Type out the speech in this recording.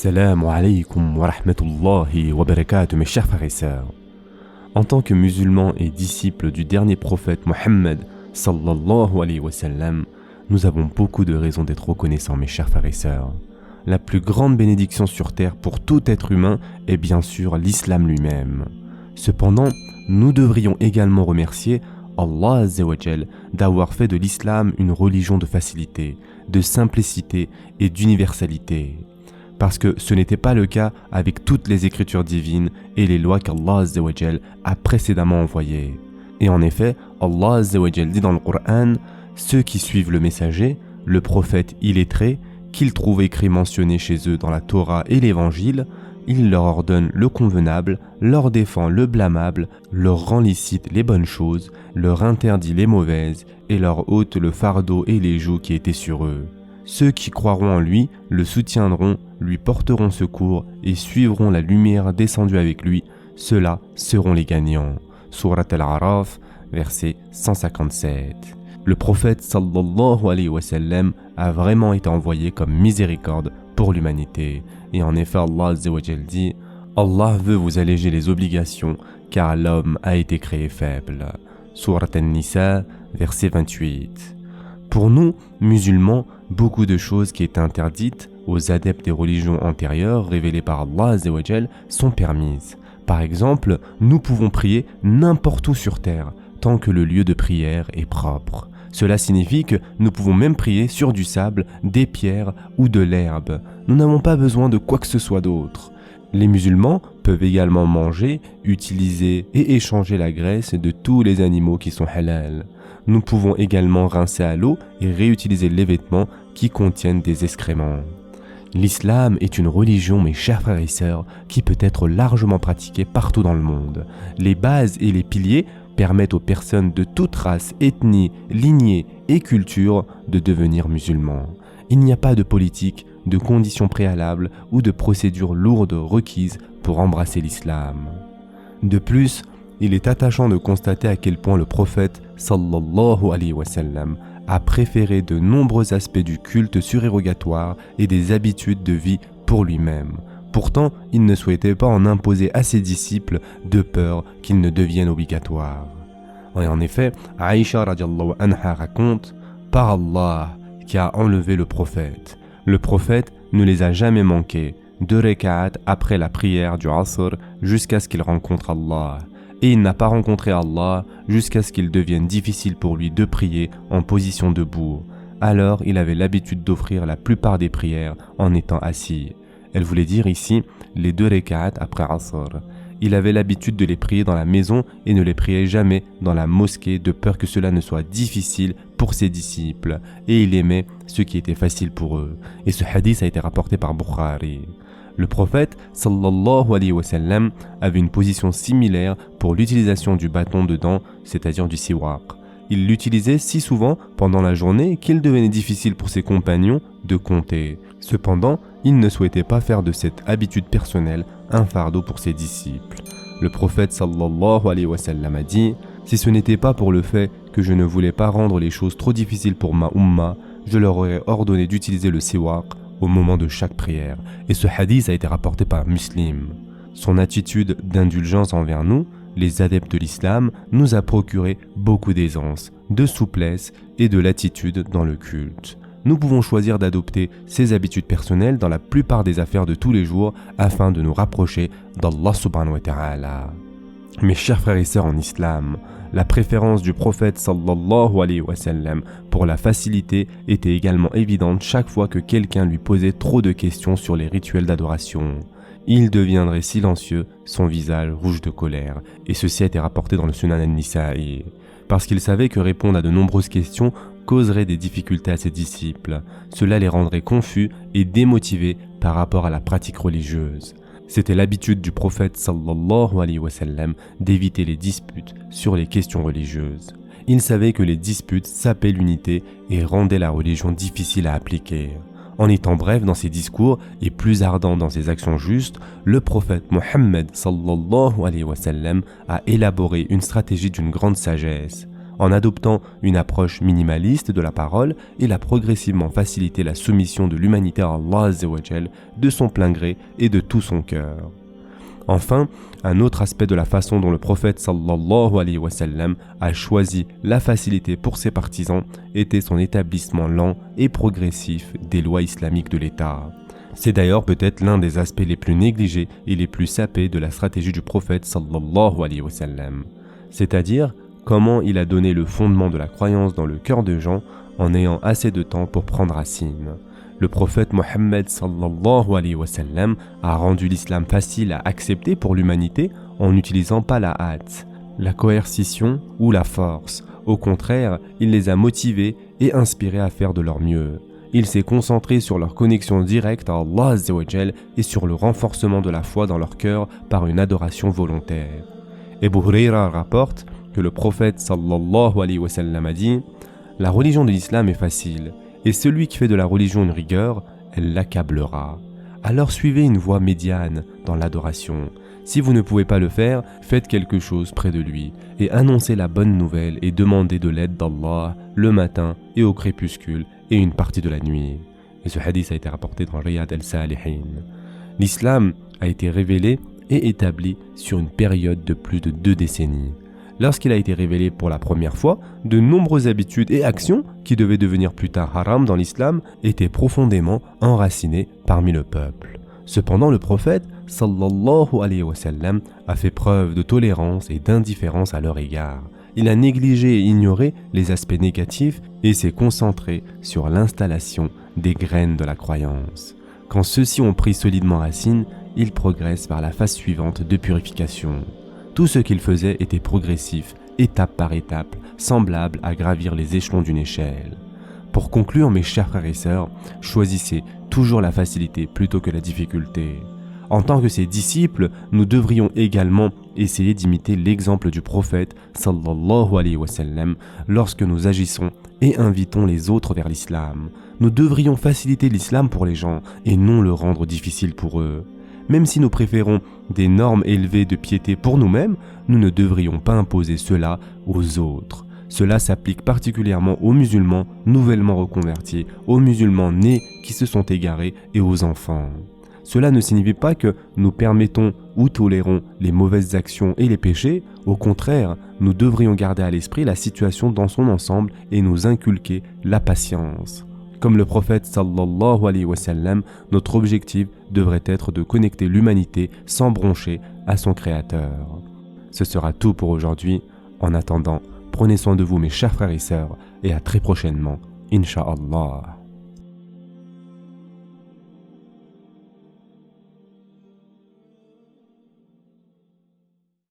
Assalamu alaikum wa rahmatullahi wa barakatuh, mes chers frères et sœurs. En tant que musulmans et disciples du dernier prophète Mohammed sallallahu alayhi wa sallam, nous avons beaucoup de raisons d'être reconnaissants, mes chers frères et sœurs. La plus grande bénédiction sur terre pour tout être humain est bien sûr l'islam lui-même. Cependant, nous devrions également remercier Allah Azza wa Jal d'avoir fait de l'islam une religion de facilité, de simplicité et d'universalité. Parce que ce n'était pas le cas avec toutes les écritures divines et les lois qu'Allah Azza wa Jal a précédemment envoyées. Et en effet, Allah Azza wa Jal dit dans le Coran, ceux qui suivent le messager, le prophète illettré, qu'ils trouvent écrit mentionné chez eux dans la Torah et l'Évangile, il leur ordonne le convenable, leur défend le blâmable, leur rend licite les bonnes choses, leur interdit les mauvaises et leur ôte le fardeau et les jougs qui étaient sur eux. Ceux qui croiront en lui le soutiendront, lui porteront secours et suivront la lumière descendue avec lui. Ceux-là seront les gagnants. Surat Al-A'raf, verset 157. Le prophète sallallahu alayhi wa sallam a vraiment été envoyé comme miséricorde pour l'humanité. Et en effet, Allah Azza wa Jal dit « Allah veut vous alléger les obligations car l'homme a été créé faible. » Surat An-Nisa, verset 28. Pour nous, musulmans, beaucoup de choses qui étaient interdites aux adeptes des religions antérieures révélées par Allah Azza wa Jal sont permises. Par exemple, nous pouvons prier n'importe où sur terre, tant que le lieu de prière est propre. Cela signifie que nous pouvons même prier sur du sable, des pierres ou de l'herbe. Nous n'avons pas besoin de quoi que ce soit d'autre. Les musulmans peuvent également manger, utiliser et échanger la graisse de tous les animaux qui sont halal. Nous pouvons également rincer à l'eau et réutiliser les vêtements qui contiennent des excréments. L'islam est une religion, mes chers frères et sœurs, qui peut être largement pratiquée partout dans le monde. Les bases et les piliers permettent aux personnes de toute race, ethnie, lignée et culture de devenir musulmans. Il n'y a pas de politique, de conditions préalables ou de procédures lourdes requises pour embrasser l'islam. De plus, il est attachant de constater à quel point le prophète sallallahu alayhi wa sallam a préféré de nombreux aspects du culte surérogatoire et des habitudes de vie pour lui-même. Pourtant, il ne souhaitait pas en imposer à ses disciples de peur qu'ils ne deviennent obligatoires. Et en effet, Aïcha radiallahu anha raconte « Par Allah qui a enlevé le prophète. Le prophète ne les a jamais manqués, 2 rak'at après la prière du Asr jusqu'à ce qu'il rencontre Allah. Et il n'a pas rencontré Allah jusqu'à ce qu'il devienne difficile pour lui de prier en position debout. Alors il avait l'habitude d'offrir la plupart des prières en étant assis. » Elle voulait dire ici les 2 rak'at après Asr. Il avait l'habitude de les prier dans la maison et ne les priait jamais dans la mosquée de peur que cela ne soit difficile pour ses disciples. Et il aimait ce qui était facile pour eux. Et ce hadith a été rapporté par Bukhari. Le prophète sallallahu alayhi wa sallam avait une position similaire pour l'utilisation du bâton de dents, c'est-à-dire du siwak. Il l'utilisait si souvent pendant la journée qu'il devenait difficile pour ses compagnons de compter. Cependant, il ne souhaitait pas faire de cette habitude personnelle un fardeau pour ses disciples. Le prophète sallallahu alayhi wa sallam a dit « Si ce n'était pas pour le fait que je ne voulais pas rendre les choses trop difficiles pour ma umma, je leur aurais ordonné d'utiliser le siwak au moment de chaque prière. » Et ce hadith a été rapporté par Muslim. Son attitude d'indulgence envers nous, les adeptes de l'islam, nous a procuré beaucoup d'aisance, de souplesse et de latitude dans le culte. Nous pouvons choisir d'adopter ces habitudes personnelles dans la plupart des affaires de tous les jours afin de nous rapprocher d'Allah subhanahu wa ta'ala. Mes chers frères et sœurs en islam, la préférence du prophète sallallahu alayhi wa sallam pour la facilité était également évidente chaque fois que quelqu'un lui posait trop de questions sur les rituels d'adoration. Il deviendrait silencieux, son visage rouge de colère, et ceci a été rapporté dans le Sunan An-Nisa'i. Parce qu'il savait que répondre à de nombreuses questions causerait des difficultés à ses disciples. Cela les rendrait confus et démotivés par rapport à la pratique religieuse. C'était l'habitude du prophète sallallahu alayhi wa sallam d'éviter les disputes sur les questions religieuses. Il savait que les disputes sapaient l'unité et rendaient la religion difficile à appliquer. En étant bref dans ses discours et plus ardent dans ses actions justes, le prophète Mohammed sallallahu alayhi wa sallam a élaboré une stratégie d'une grande sagesse. En adoptant une approche minimaliste de la parole, il a progressivement facilité la soumission de l'humanité à Allah Azza wa Jal de son plein gré et de tout son cœur. Enfin, un autre aspect de la façon dont le prophète sallallahu alayhi wa sallam a choisi la facilité pour ses partisans était son établissement lent et progressif des lois islamiques de l'État. C'est d'ailleurs peut-être l'un des aspects les plus négligés et les plus sapés de la stratégie du prophète sallallahu alayhi wa sallam. C'est-à-dire comment il a donné le fondement de la croyance dans le cœur de gens en ayant assez de temps pour prendre racine. Le prophète Mohammed sallallahu alayhi wa sallam a rendu l'islam facile à accepter pour l'humanité en n'utilisant pas la hâte, la coercition ou la force. Au contraire, il les a motivés et inspirés à faire de leur mieux. Il s'est concentré sur leur connexion directe à Allah Azza wa Jal et sur le renforcement de la foi dans leur cœur par une adoration volontaire. Abu Hurayra rapporte que le prophète sallallahu alayhi wa sallam a dit « La religion de l'islam est facile. Et celui qui fait de la religion une rigueur, elle l'accablera. Alors suivez une voie médiane dans l'adoration. Si vous ne pouvez pas le faire, faites quelque chose près de lui et annoncez la bonne nouvelle et demandez de l'aide d'Allah le matin et au crépuscule et une partie de la nuit. » Et ce hadith a été rapporté dans Riyad al-Salihin. L'islam a été révélé et établi sur une période de plus de 2 décennies. Lorsqu'il a été révélé pour la première fois, de nombreuses habitudes et actions qui devaient devenir plus tard haram dans l'islam étaient profondément enracinées parmi le peuple. Cependant, le prophète sallallahu alayhi wa sallam a fait preuve de tolérance et d'indifférence à leur égard. Il a négligé et ignoré les aspects négatifs et s'est concentré sur l'installation des graines de la croyance. Quand ceux-ci ont pris solidement racine, ils progressent vers la phase suivante de purification. Tout ce qu'il faisait était progressif, étape par étape, semblable à gravir les échelons d'une échelle. Pour conclure, mes chers frères et sœurs, choisissez toujours la facilité plutôt que la difficulté. En tant que ses disciples, nous devrions également essayer d'imiter l'exemple du prophète sallallahu alayhi wa sallam lorsque nous agissons et invitons les autres vers l'islam. Nous devrions faciliter l'islam pour les gens et non le rendre difficile pour eux. Même si nous préférons des normes élevées de piété pour nous-mêmes, nous ne devrions pas imposer cela aux autres. Cela s'applique particulièrement aux musulmans nouvellement reconvertis, aux musulmans nés qui se sont égarés et aux enfants. Cela ne signifie pas que nous permettons ou tolérons les mauvaises actions et les péchés. Au contraire, nous devrions garder à l'esprit la situation dans son ensemble et nous inculquer la patience. Comme le prophète sallallahu alayhi wa sallam, notre objectif devrait être de connecter l'humanité sans broncher à son créateur. Ce sera tout pour aujourd'hui. En attendant, prenez soin de vous mes chers frères et sœurs et à très prochainement, Inch'Allah.